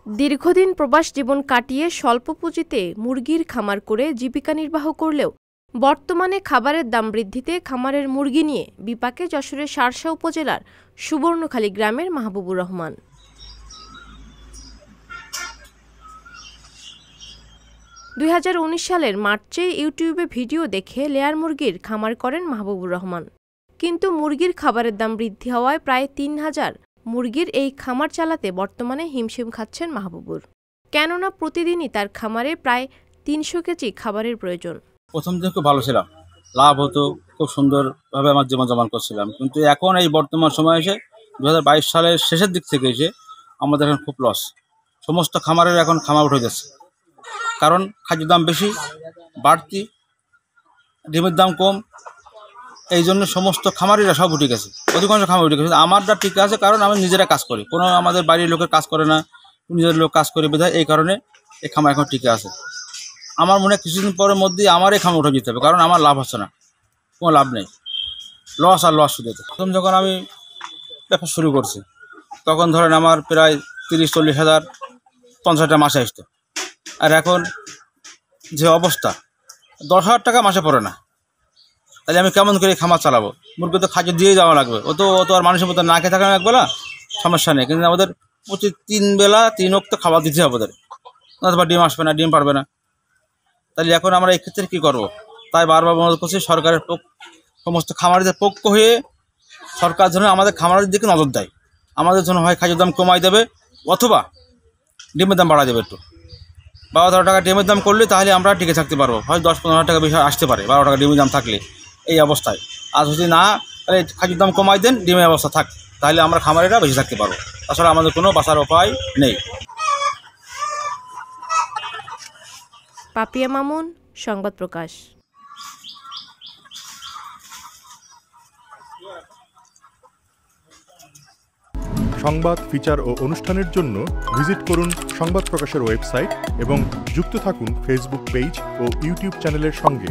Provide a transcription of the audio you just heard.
দীর্ঘদিন প্রবাস জীবন কাটিয়ে স্বল্প পুঁজিতে মুরগির খামার করে জীবিকা নির্বাহ করলেও বর্তমানে খাবারের দাম বৃদ্ধিতে খামারের মুরগি নিয়ে বিপাকে যশোরের শার্শা উপজেলার সুবর্ণখালী গ্রামের মাহবুবুর রহমান। 2019 সালের মার্চে ইউটিউবে ভিডিও দেখে লেয়ার মুরগির খামার করেন মাহবুবুর রহমান। কিন্তু মুরগির খাবারের দাম বৃদ্ধি হওয়ায় প্রায় 3000 মুরগির এই খামার চালাতে বর্তমানে হিমশিম খাচ্ছেন মাহবুবুর। কেননা প্রতিদিনই তার খামারে প্রায় 300 কেজি খাবারের প্রয়োজন। প্রথম দিকে খুব ভালো ছিলাম, লাভ হতো, খুব সুন্দরভাবে আমার জীবনযাপন করছিলাম। কিন্তু এখন এই বর্তমান সময় এসে 2022 সালের শেষের দিক থেকে এসে আমাদের এখন খুব লস। সমস্ত খামারের এখন খামার উঠে যাচ্ছে, কারণ খাদ্যের দাম বেশি, বাড়তি, ডিমের দাম কম। এই জন্য সমস্ত খামারিরা সব উঠে গেছে, অধিকাংশ খামার উঠে গেছে। আমারটা ঠিক আছে, কারণ আমি নিজেরা কাজ করি, কোনো আমাদের বাড়ির লোকের কাজ করে না, নিজের লোক কাজ করে বোঝায়। এই কারণে এই খামার এখন টিকে আছে। আমার মনে হয় কিছুদিন পরের মধ্যেই আমার এই খামার উঠে যেতে হবে, কারণ আমার লাভ হচ্ছে না, কোনো লাভ নেই, লস আর লস শুধু। প্রথম যখন আমি ব্যবসা শুরু করছি তখন ধরেন আমার প্রায় 30-40 হাজার 50 মাসে আসতো। আর এখন যে অবস্থা, 10,000 টাকা মাসে পড়ে না। তাহলে আমি কেমন করে খামার চালাবো? মুরগি তো খাদ্য দিয়ে যাওয়া লাগবে, ও তো আর মানুষের মতো না খেয়ে থাকা একবেলা সমস্যা নেই, কিন্তু আমাদের প্রতি 3 বেলা 3 অক্ত খাবার দিতে হবে ওদের, অথবা ডিম আসবে না, ডিম পারবে না। তাহলে এখন আমরা এক্ষেত্রে কী করবো? তাই বারবার অনুরোধ করছি সরকারের সমস্ত খামারিদের পক্ষ হয়ে সরকার যেন আমাদের খামারের দিকে নজর দেয়। আমাদের জন্য হয় খাদ্যের দাম কমাই দেবে, অথবা ডিমের দাম বাড়াই দেবে একটু। 12-13 টাকা ডিমের দাম করলে তাহলে আমরা টিকে থাকতে পারবো। হয় 10-15 টাকা বেশি আসতে পারে 12 টাকা ডিমের দাম থাকলে এই অবস্থায়। আর যদি না, তাহলে খাদ্যের দাম কমাই দেন, ডিমের অবস্থা থাক, তাহলে আমরা খামারিরা বেশি থাকতে পারবো। তাছাড়া আমাদের কোনো বাঁচার উপায় নেই। পাপিয়া মামুন, সংবাদ প্রকাশ। সংবাদ, ফিচার ও অনুষ্ঠানের জন্য ভিজিট করুন সংবাদ প্রকাশের ওয়েবসাইট এবং যুক্ত থাকুন ফেসবুক পেজ ও ইউটিউব চ্যানেলের সঙ্গে।